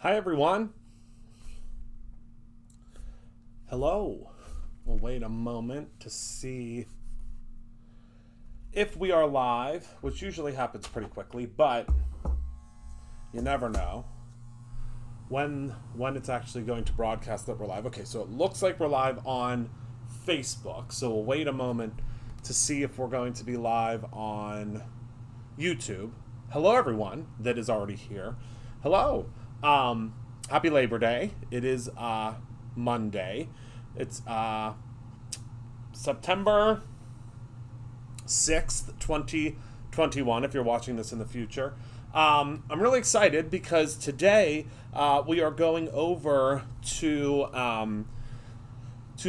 Hi, everyone. Hello. We'll wait a moment to see if we are live, which usually happens pretty quickly, but you never know when it's actually going to broadcast that we're live. Okay, so it looks like we're live on Facebook, so we'll wait a moment to see if we're going to be live on YouTube. Hello, everyone that is already here. Hello. Happy Labor Day. It is Monday. It's September 6th, 2021, if you're watching this in the future. I'm really excited because today we are going over to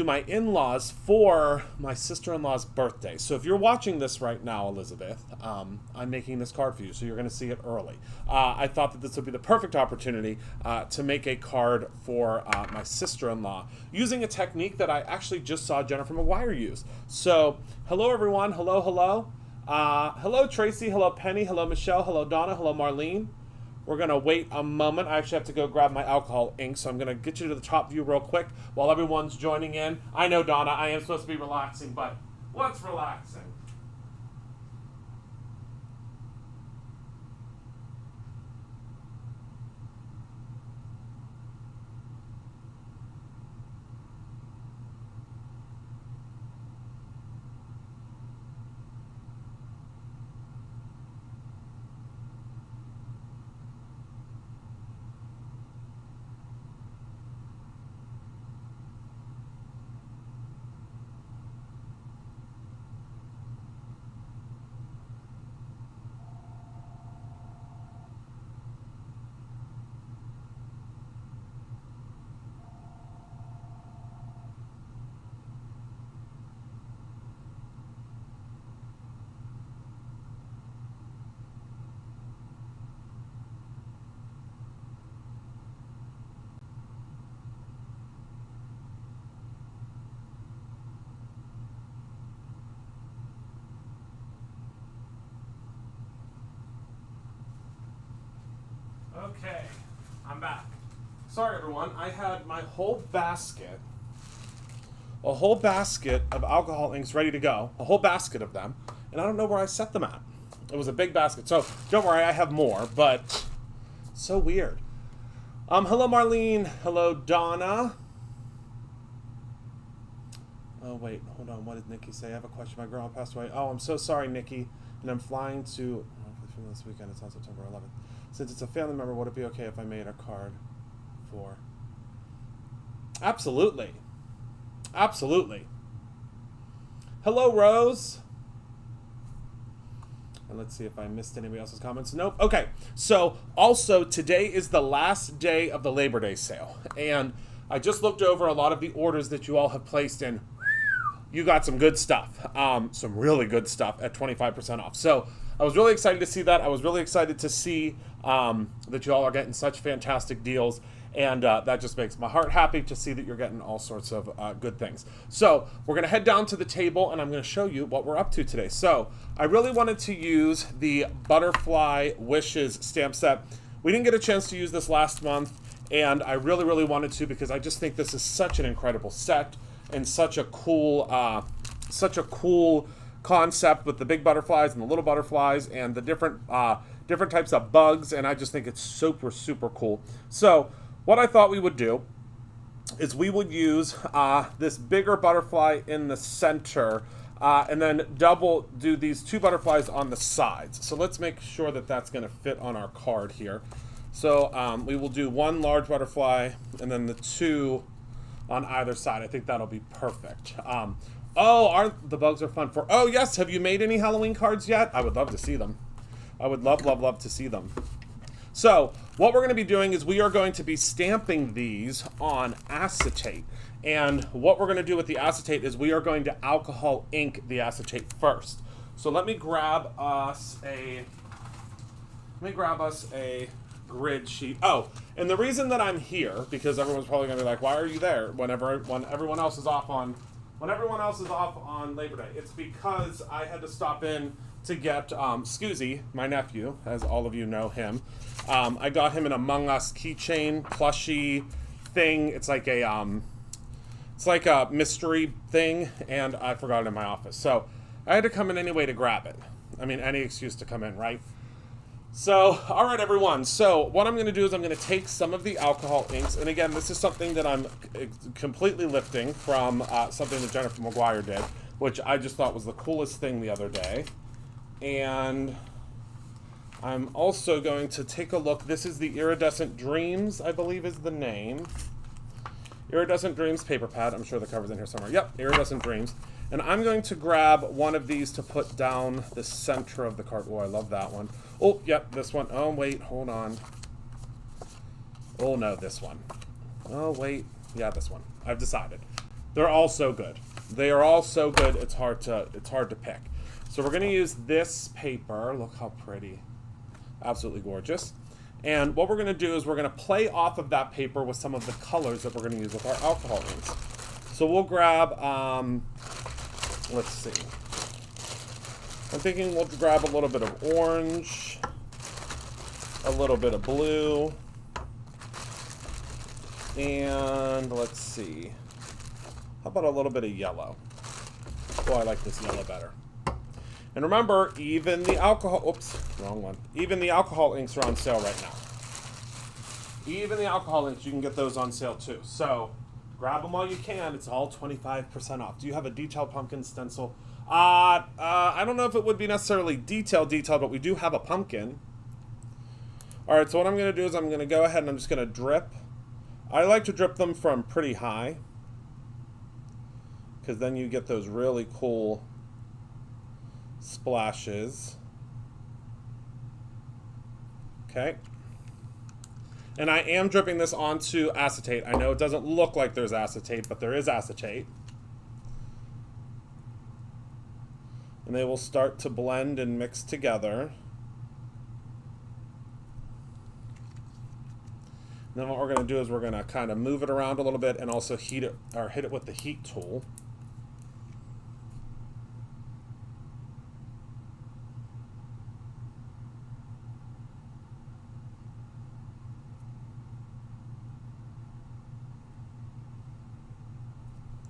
my in-laws for my sister-in-law's birthday. So if you're watching this right now, Elizabeth, I'm making this card for you, so you're going to see it early. I thought that this would be the perfect opportunity to make a card for my sister-in-law using a technique that I actually just saw Jennifer McGuire use. So hello, everyone. Hello, hello. Hello, Tracy. Hello, Penny. Hello, Michelle. Hello, Donna. Hello, Marlene. We're going to wait a moment. I actually have to go grab my alcohol ink, so I'm going to get you to the top view real quick while everyone's joining in. I know, Donna, I am supposed to be relaxing, but what's relaxing? Okay, I'm back. Sorry, everyone. I had my whole basket, a whole basket of alcohol inks ready to go, a whole basket of them, and I don't know where I set them at. It was a big basket, so don't worry, I have more, but so weird. Hello, Marlene. Hello, Donna. Oh, wait, hold on. What did Nikki say? I have a question. My grandma passed away. Oh, I'm so sorry, Nikki, and I'm flying to this weekend. It's on September 11th. Since it's a family member, would it be okay if I made a card for? Absolutely. Absolutely. Hello, Rose. And let's see if I missed anybody else's comments. Nope. Okay. So also today is the last day of the Labor Day sale. And I just looked over a lot of the orders that you all have placed in. You got some good stuff. Some really good stuff at 25% off. So I was really excited to see that. I was really excited to see that you all are getting such fantastic deals. And that just makes my heart happy to see that you're getting all sorts of good things. So we're going to head down to the table, and I'm going to show you what we're up to today. So I really wanted to use the Butterfly Wishes stamp set. We didn't get a chance to use this last month, and I really, really wanted to because I just think this is such an incredible set and such a cool concept with the big butterflies and the little butterflies and the different types of bugs, and I just think it's super, super cool. So what I thought we would do is we would use this bigger butterfly in the center and then do these two butterflies on the sides. So let's make sure that that's going to fit on our card here. So we will do one large butterfly and then the two on either side. I think that'll be perfect. The bugs are fun for... Oh, yes. Have you made any Halloween cards yet? I would love to see them. I would love, love, love to see them. So what we're going to be doing is we are going to be stamping these on acetate. And what we're going to do with the acetate is we are going to alcohol ink the acetate first. So let me grab us a grid sheet. Oh, and the reason that I'm here, because everyone's probably going to be like, why are you there when everyone else is off on Labor Day? It's because I had to stop in to get Scoozy, my nephew, as all of you know him. I got him an Among Us keychain plushie thing. It's like a mystery thing, and I forgot it in my office. So I had to come in anyway to grab it. I mean, any excuse to come in, right? So, all right, everyone. So what I'm going to do is I'm going to take some of the alcohol inks, and again, this is something that I'm completely lifting from something that Jennifer Maguire did, which I just thought was the coolest thing the other day. And I'm also going to take a look. This is the Iridescent Dreams, I believe is the name. Iridescent Dreams paper pad. I'm sure the cover's in here somewhere. Yep, Iridescent Dreams. And I'm going to grab one of these to put down the center of the card. Oh, I love that one. Oh, yep, this one. Oh, wait, hold on. Oh, no, this one. Oh, wait. Yeah, this one. I've decided. They're all so good. They are all so good, it's hard to pick. So we're going to use this paper. Look how pretty. Absolutely gorgeous. And what we're going to do is we're going to play off of that paper with some of the colors that we're going to use with our alcohol inks. So we'll grab, let's see. I'm thinking we'll grab a little bit of orange, a little bit of blue, and let's see. How about a little bit of yellow? Oh, I like this yellow better. And remember, even the alcohol, oops, wrong one. Even the alcohol inks are on sale right now. Even the alcohol inks, you can get those on sale too. So grab them while you can. It's all 25% off. Do you have a detailed pumpkin stencil? I don't know if it would be necessarily detailed, but we do have a pumpkin. All right, so what I'm going to do is I'm going to go ahead and I'm just going to drip. I like to drip them from pretty high, because then you get those really cool splashes. Okay. And I am dripping this onto acetate. I know it doesn't look like there's acetate, but there is acetate. And they will start to blend and mix together. And then what we're going to do is we're going to kind of move it around a little bit and also heat it, or hit it with the heat tool.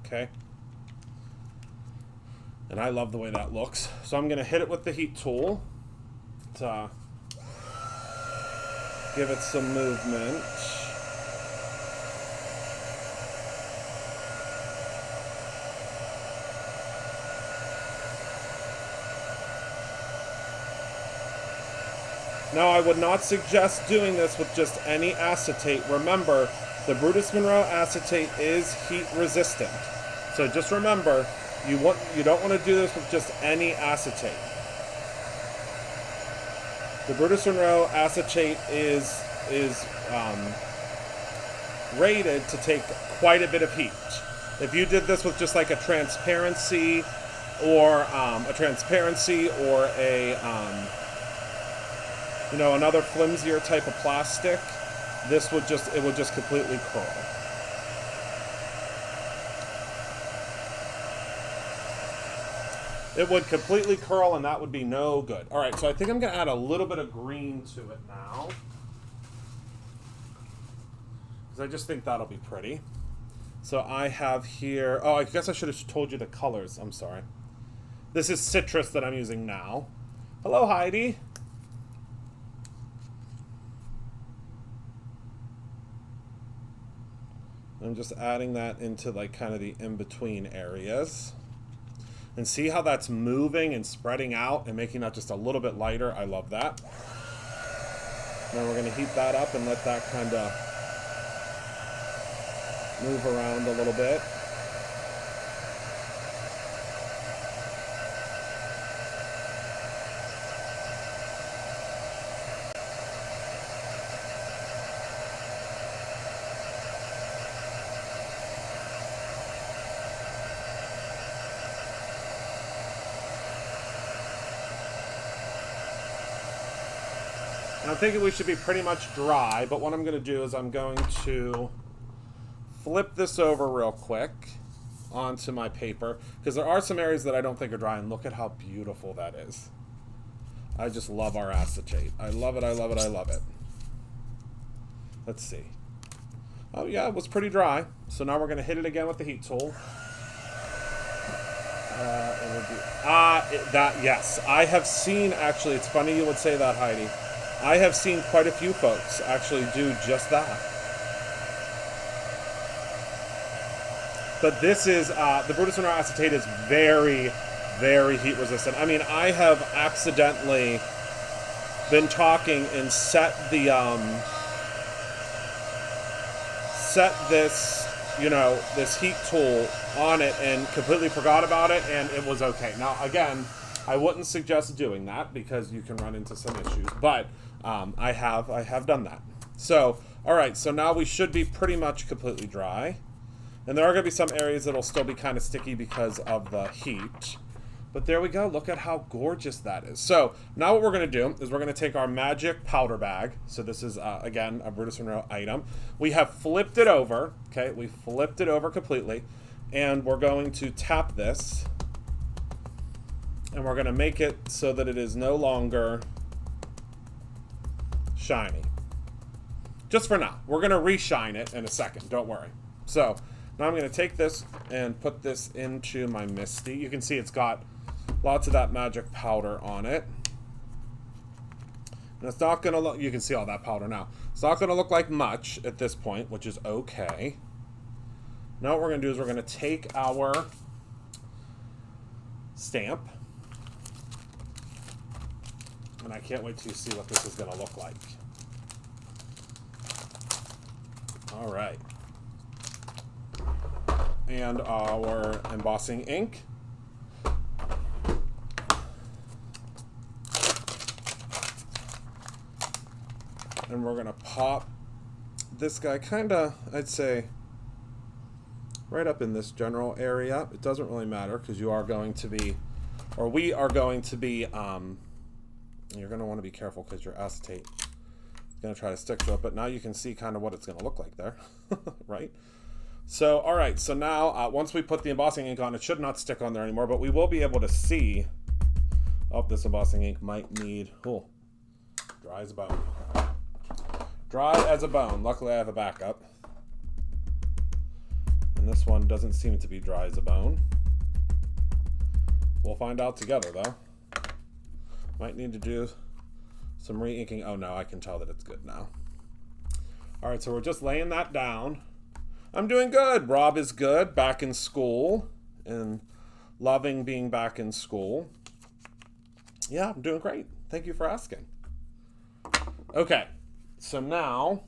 Okay. And I love the way that looks. So I'm going to hit it with the heat tool to give it some movement. Now, I would not suggest doing this with just any acetate. Remember, the Brutus Monroe acetate is heat resistant. So just remember, you don't want to do this with just any acetate. The Brutus Monroe acetate is rated to take quite a bit of heat. If you did this with just like a transparency or another flimsier type of plastic, it would just completely curl. It would completely curl, and that would be no good. All right, so I think I'm going to add a little bit of green to it now, because I just think that'll be pretty. So I have here, oh, I guess I should have told you the colors. I'm sorry. This is citrus that I'm using now. Hello, Heidi. I'm just adding that into like kind of the in-between areas. And see how that's moving and spreading out and making that just a little bit lighter? I love that. Now we're going to heat that up and let that kind of move around a little bit. And I'm thinking we should be pretty much dry, but what I'm going to do is I'm going to flip this over real quick onto my paper, because there are some areas that I don't think are dry, and look at how beautiful that is. I just love our acetate. I love it, I love it, I love it. Let's see. Oh yeah, it was pretty dry. So now we're going to hit it again with the heat tool. Yes. I have seen, actually, it's funny you would say that, Heidi. I have seen quite a few folks actually do just that. But this is, the Brutus Monroe acetate is very, very heat resistant. I mean, I have accidentally been talking and set the, this, you know, this heat tool on it and completely forgot about it, and it was okay. Now, again, I wouldn't suggest doing that because you can run into some issues, but I have done that. So, all right, so now we should be pretty much completely dry. And there are going to be some areas that'll still be kind of sticky because of the heat. But there we go. Look at how gorgeous that is. So now what we're going to do is we're going to take our magic powder bag. So this is, again, a Brutus Monroe item. We have flipped it over. Okay, we flipped it over completely. And we're going to tap this. And we're going to make it so that it is no longer shiny. Just for now. We're going to reshine it in a second. Don't worry. So now I'm going to take this and put this into my Misty. You can see it's got lots of that magic powder on it. And it's not going to look, you can see all that powder now. It's not going to look like much at this point, which is okay. Now what we're going to do is we're going to take our stamp. And I can't wait to see what this is going to look like. All right. And our embossing ink. And we're going to pop this guy kind of, I'd say, right up in this general area. It doesn't really matter because you are going to be, or we are going to be, you're going to want to be careful because your acetate is going to try to stick to it. But now you can see kind of what it's going to look like there, right? So, all right, so now once we put the embossing ink on, it should not stick on there anymore, but we will be able to see, oh, this embossing ink might need, oh, dry as a bone. Dry as a bone. Luckily, I have a backup. And this one doesn't seem to be dry as a bone. We'll find out together, though. Might need to do some re-inking. Oh, no, I can tell that it's good now. All right, so we're just laying that down. I'm doing good. Rob is good, back in school, and loving being back in school. Yeah, I'm doing great. Thank you for asking. Okay, so now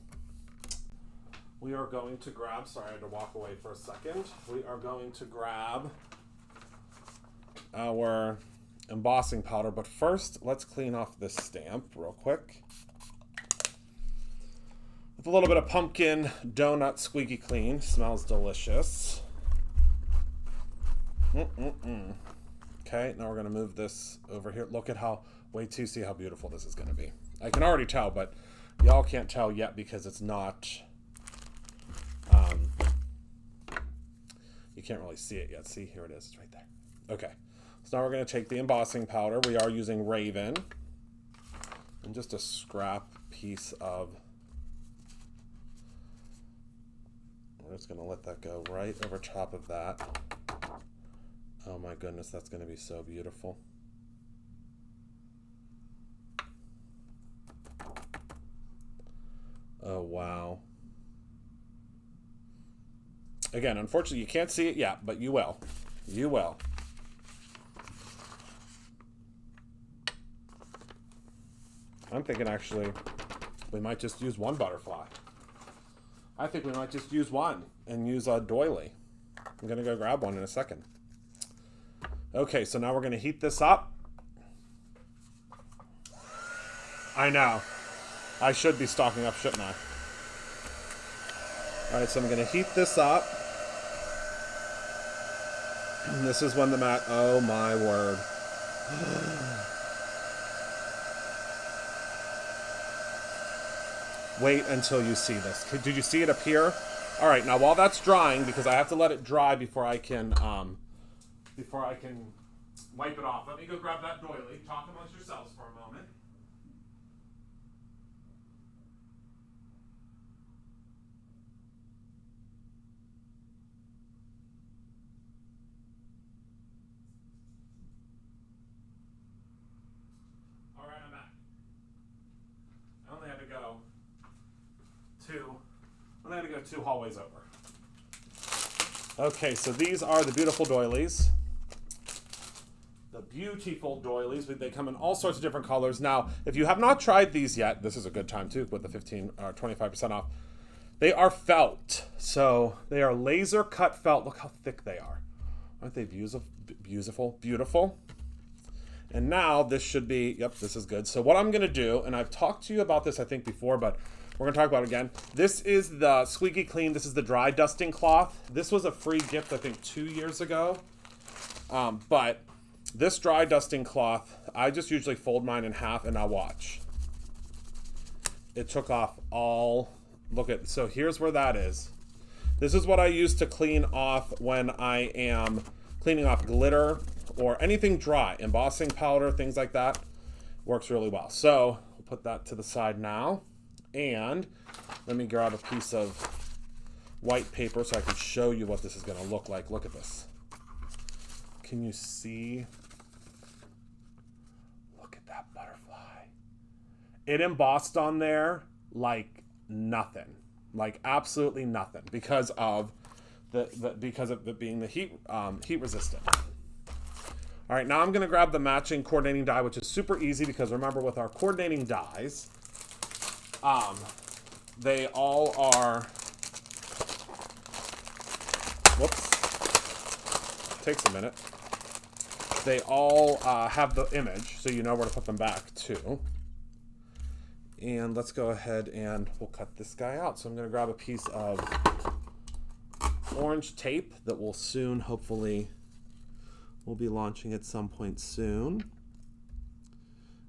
we are going to grab, sorry, I had to walk away for a second. We are going to grab our embossing powder, but first, let's clean off this stamp real quick. With a little bit of pumpkin donut squeaky clean. Smells delicious. Okay, now we're going to move this over here. Look at how, wait till you see how beautiful this is going to be. I can already tell, but y'all can't tell yet because it's not, you can't really see it yet. See, here it is. It's right there. Okay, so now we're going to take the embossing powder. We are using Raven. And just a scrap piece of, we're just going to let that go right over top of that. Oh my goodness, that's going to be so beautiful. Oh, wow. Again, unfortunately, you can't see it yet, but you will. You will. I'm thinking, actually, we might just use one butterfly. I think we might just use one and use a doily. I'm going to go grab one in a second. Okay, so now we're going to heat this up. I know. I should be stocking up, shouldn't I? All right, so I'm going to heat this up. And this is when the mat, oh my word. Wait until you see this. Did you see it appear? All right, now while that's drying, because I have to let it dry before I can wipe it off. Let me go grab that doily. Talk amongst yourselves for a moment. All right, I'm back. I only had to go two hallways over. Okay, so these are the beautiful doilies. The beautiful doilies. They come in all sorts of different colors. Now, if you have not tried these yet, this is a good time too with the 15 or 25% off. They are felt. So they are laser cut felt. Look how thick they are. Aren't they beautiful? Beautiful. And now this should be, yep, this is good. So what I'm going to do, and I've talked to you about this I think before, but we're going to talk about it again. This is the Squeaky Clean. This is the dry dusting cloth. This was a free gift, I think, 2 years ago. But this dry dusting cloth, I just usually fold mine in half and I'll watch. It took off all, look at, so here's where that is. This is what I use to clean off when I am cleaning off glitter or anything dry, embossing powder, things like that. Works really well. So we'll put that to the side now. And let me grab a piece of white paper so I can show you what this is going to look like. Look at this. Can you see? Look at that butterfly. It embossed on there like nothing, like absolutely nothing, because of it being the heat resistant. All right, now I'm going to grab the matching coordinating die, which is super easy because remember with our coordinating dies, they all are, whoops, takes a minute. They all have the image, so you know where to put them back to. And let's go ahead and we'll cut this guy out. So I'm going to grab a piece of orange tape that will soon, hopefully, we'll be launching at some point soon.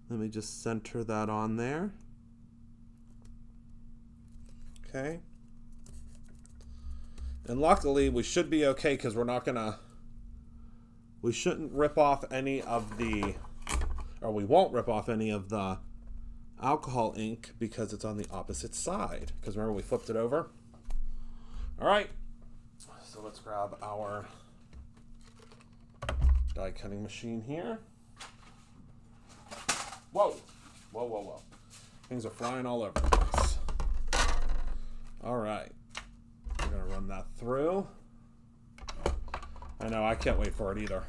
Let me just center that on there. Okay. And luckily, we should be okay because we shouldn't rip off any of the, or we won't rip off any of the alcohol ink because it's on the opposite side. Because remember, we flipped it over. All right. So let's grab our die cutting machine here. Whoa. Whoa, whoa, whoa. Things are flying all over the place. All right. We're going to run that through. I know, I can't wait for it either.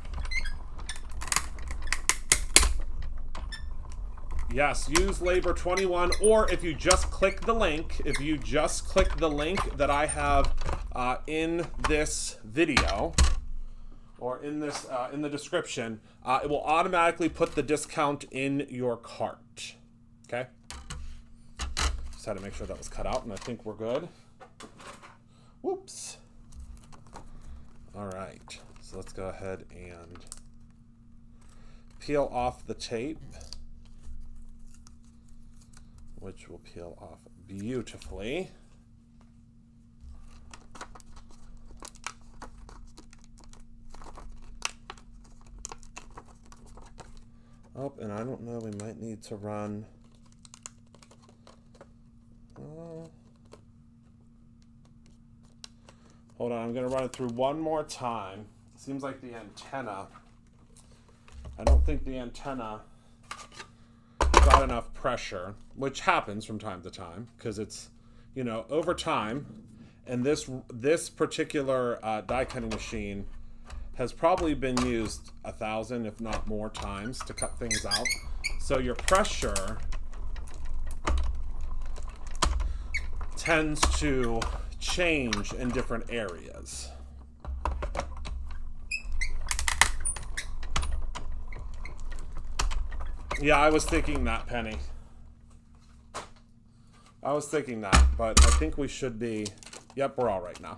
Yes, use Labor 21, or if you just click the link, that I have in this video, or in this in the description, it will automatically put the discount in your cart. Okay? Just had to make sure that was cut out, and I think we're good. Whoops. All right, so let's go ahead and peel off the tape, which will peel off beautifully. Oh, and I don't know, we might need to run. Hold on, I'm going to run it through one more time. Seems like the antenna, I don't think the antenna got enough pressure, which happens from time to time because it's, you know, over time. And this particular die cutting machine has probably been used 1,000, if not more times to cut things out. So your pressure tends to change in different areas. Yeah, I was thinking that, Penny. I was thinking that, but I think we should be, yep, we're all right now.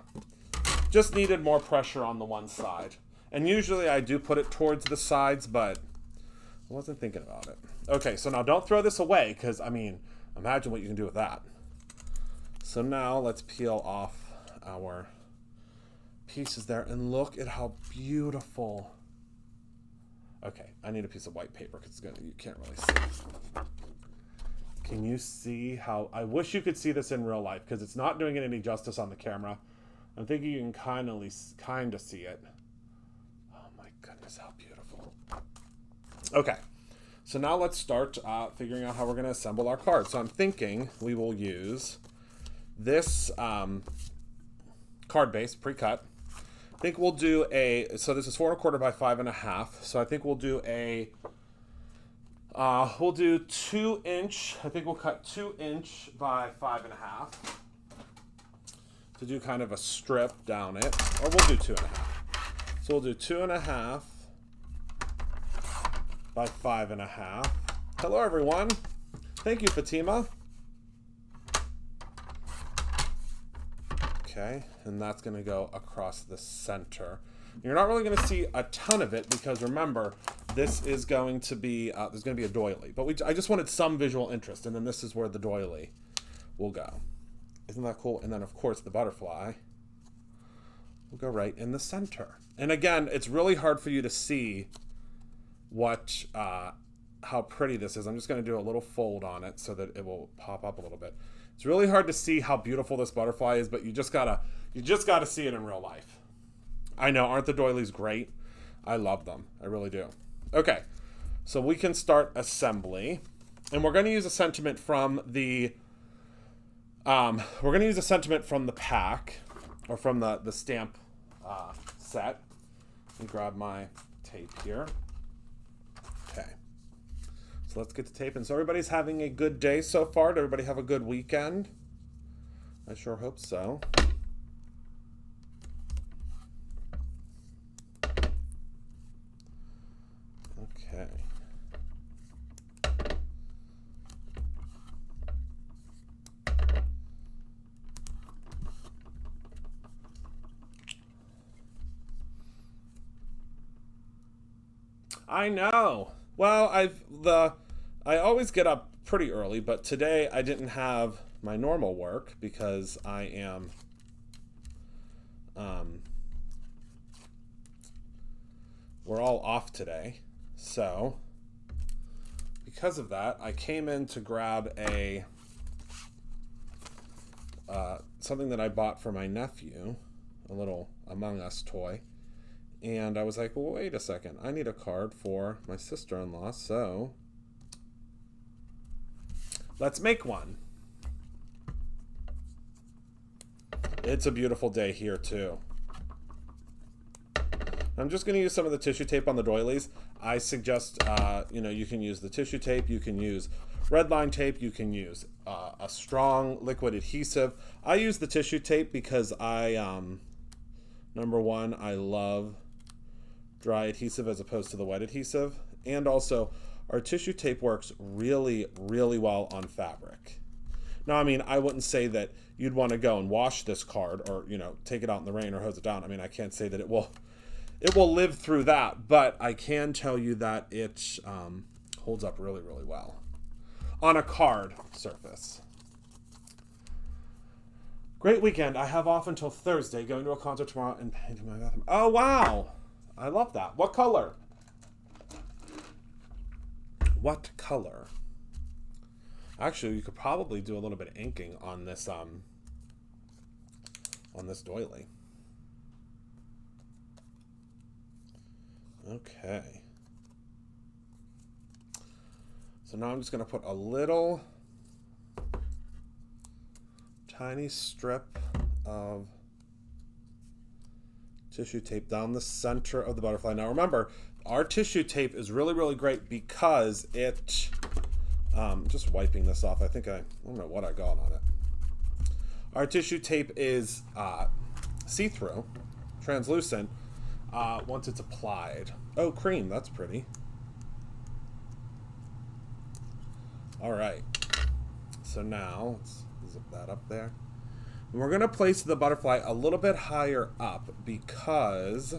Just needed more pressure on the one side. And usually I do put it towards the sides, but I wasn't thinking about it. Okay, so now don't throw this away, because, I mean, imagine what you can do with that. So now let's peel off our pieces there, and look at how beautiful. Okay, I need a piece of white paper because you can't really see. Can you see how... I wish you could see this in real life because it's not doing it any justice on the camera. I'm thinking you can kind of see it. Oh my goodness, how beautiful. Okay, so now let's start figuring out how we're going to assemble our cards. So I'm thinking we will use this card base pre-cut. I think we'll do so this is 4 1/4 by 5 1/2. So I think we'll do we'll do 2 inch. I think we'll cut 2 inch by 5 1/2 to do kind of a strip down it, or we'll do 2 1/2. So we'll do 2 1/2 by 5 1/2. Hello, everyone. Thank you, Fatima. Okay, and that's going to go across the center. You're not really going to see a ton of it because remember, this is going to be there's going to be a doily. But I just wanted some visual interest, and then this is where the doily will go. Isn't that cool? And then of course the butterfly will go right in the center. And again, it's really hard for you to see what how pretty this is. I'm just going to do a little fold on it so that it will pop up a little bit. It's really hard to see how beautiful this butterfly is, but you just gotta see it in real life. I know, aren't the doilies great? I love them. I really do. Okay, so we can start assembly, and we're going to use a sentiment from the pack, or from the stamp set. Let me grab my tape here. Okay. So let's get to taping. So everybody's having a good day so far. Did everybody have a good weekend? I sure hope so. Okay. I know. Well, I always get up pretty early, but today I didn't have my normal work because I am we're all off today. So because of that, I came in to grab a something that I bought for my nephew, a little Among Us toy. And I was like, well, wait a second. I need a card for my sister-in-law, so let's make one. It's a beautiful day here, too. I'm just going to use some of the tissue tape on the doilies. I suggest, you can use the tissue tape. You can use red line tape. You can use a strong liquid adhesive. I use the tissue tape because number one, I love dry adhesive as opposed to the wet adhesive, and also our tissue tape works really, really well on fabric. Now, I mean, I wouldn't say that you'd want to go and wash this card or take it out in the rain or hose it down. I mean, I can't say that it will live through that, but I can tell you that it holds up really, really well on a card surface. Great weekend. I have off until Thursday, going to a concert tomorrow and painting my bathroom. Oh, wow. I love that. What color? What color? Actually, you could probably do a little bit of inking on this doily. Okay. So now I'm just going to put a little tiny strip of tissue tape down the center of the butterfly. Now remember, our tissue tape is really, really great because it, just wiping this off, I don't know what I got on it. Our tissue tape is see-through, translucent, once it's applied. Oh, cream, that's pretty. All right, so now let's zip that up there. And we're going to place the butterfly a little bit higher up because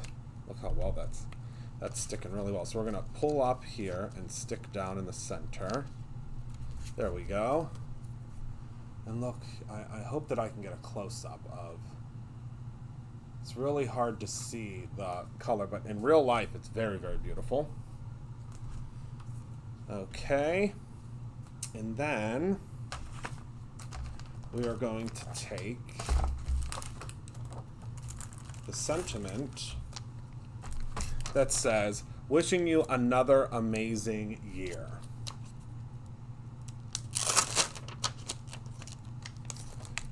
look how well that's sticking really well. So we're going to pull up here and stick down in the center. There we go. And look, I hope that I can get a close-up of... It's really hard to see the color, but in real life, it's very, very beautiful. Okay. And then we are going to take the sentiment that says, wishing you another amazing year.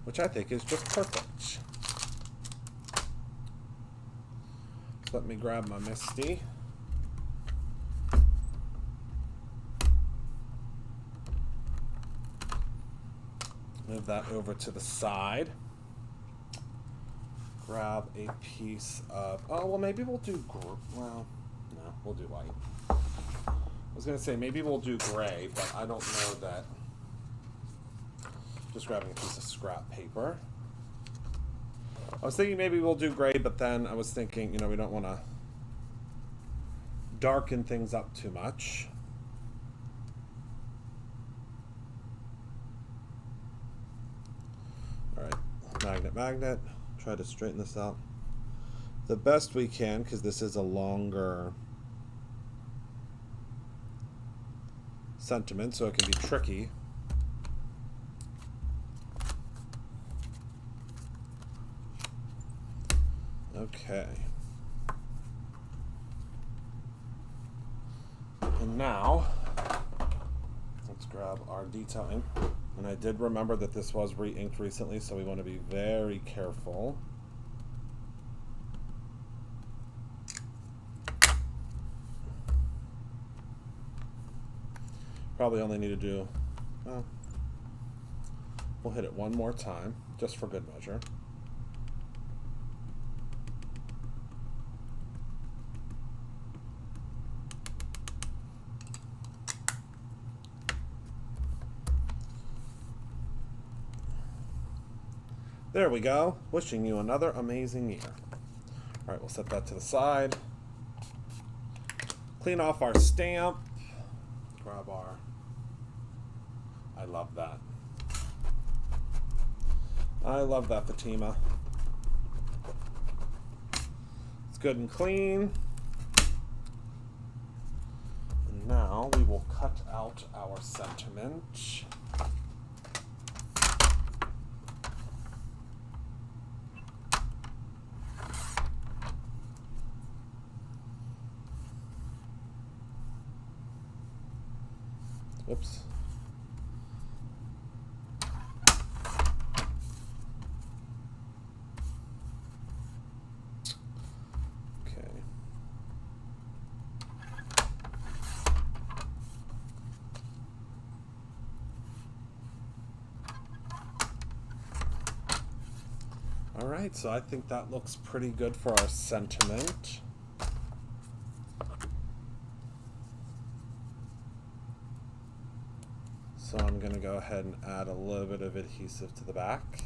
Which I think is just perfect. So let me grab my Misty. Move that over to the side. Grab a piece of, oh, well, maybe we'll do, well, no, we'll do white. I was going to say maybe we'll do gray, but I don't know that. Just grabbing a piece of scrap paper. I was thinking maybe we'll do gray, but then I was thinking, you know, we don't want to darken things up too much. All right, magnet. Try to straighten this out the best we can, because this is a longer sentiment, so it can be tricky. Okay. And now, let's grab our detail ink. And I did remember that this was re-inked recently, so we want to be very careful. Probably only need to do, well, we'll hit it one more time, just for good measure. There we go. Wishing you another amazing year. All right, we'll set that to the side. Clean off our stamp. Grab our, I love that. I love that, Fatima. It's good and clean. And now we will cut out our sentiment. Whoops. Okay. All right, so I think that looks pretty good for our sentiment. So I'm going to go ahead and add a little bit of adhesive to the back.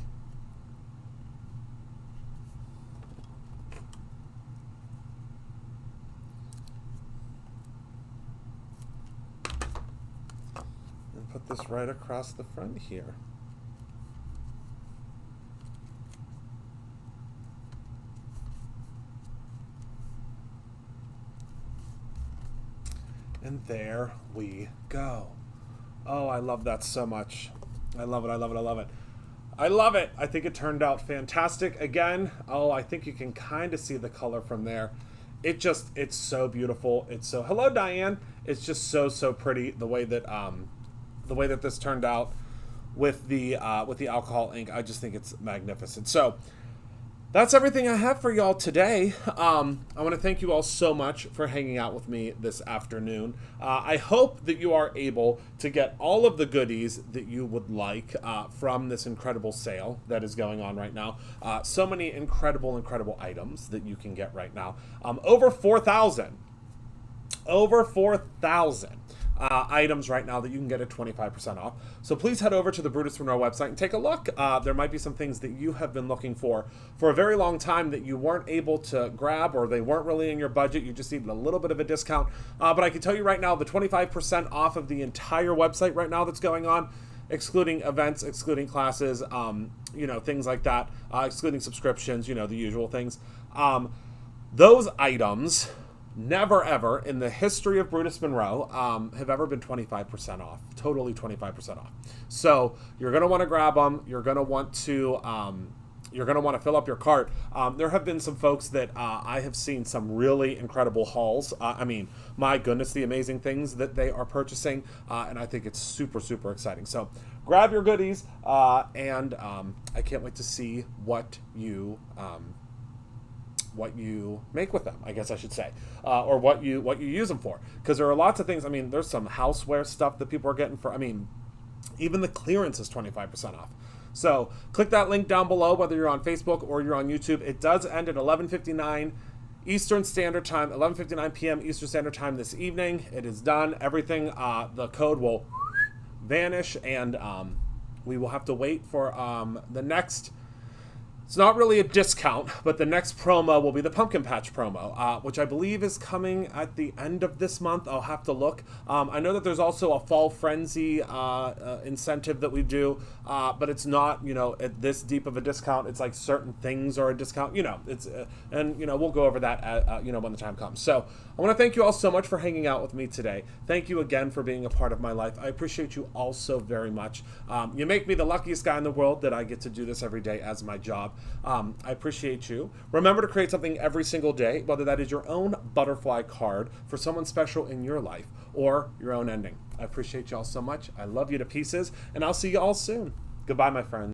And put this right across the front here. And there we go. Oh, I love that so much. I love it, I love it, I love it. I love it. I think it turned out fantastic. Again, oh, I think you can kind of see the color from there. It's so beautiful. It's so, hello, Diane. It's just so pretty the way that this turned out with the alcohol ink. I just think it's magnificent. So that's everything I have for y'all today. I want to thank you all so much for hanging out with me this afternoon. I hope that you are able to get all of the goodies that you would like from this incredible sale that is going on right now. So many incredible items that you can get right now. Over 4,000 items right now that you can get at 25% off. So please head over to the Brutus Monroe website and take a look. There might be some things that you have been looking for a very long time that you weren't able to grab, or they weren't really in your budget. You just needed a little bit of a discount. But I can tell you right now, the 25% off of the entire website right now that's going on, excluding events, excluding classes, things like that, excluding subscriptions, the usual things. Those items never ever in the history of Brutus Monroe have ever been 25% off, totally 25% off. So you're going to want to grab them. You're going to want to fill up your cart. There have been some folks that I have seen some really incredible hauls. I mean, my goodness, the amazing things that they are purchasing, and I think it's super, super exciting. So grab your goodies, and I can't wait to see what you make with them, I guess I should say, or what you use them for, because there are lots of things. I mean, there's some houseware stuff that people are getting for, I mean, even the clearance is 25% off. So click that link down below, whether you're on Facebook or you're on YouTube. It does end at 11:59 Eastern Standard Time, 11:59 p.m. Eastern Standard Time this evening. It is done. Everything, the code will vanish, and we will have to wait for the next. It's not really a discount, but the next promo will be the Pumpkin Patch promo, which I believe is coming at the end of this month. I'll have to look. I know that there's also a Fall Frenzy incentive that we do, but it's not, at this deep of a discount. It's like certain things are a discount. It's and we'll go over that when the time comes. So I want to thank you all so much for hanging out with me today. Thank you again for being a part of my life. I appreciate you all so very much. You make me the luckiest guy in the world that I get to do this every day as my job. I appreciate you. Remember to create something every single day, whether that is your own butterfly card for someone special in your life or your own ending. I appreciate you all so much. I love you to pieces, and I'll see you all soon. Goodbye, my friends.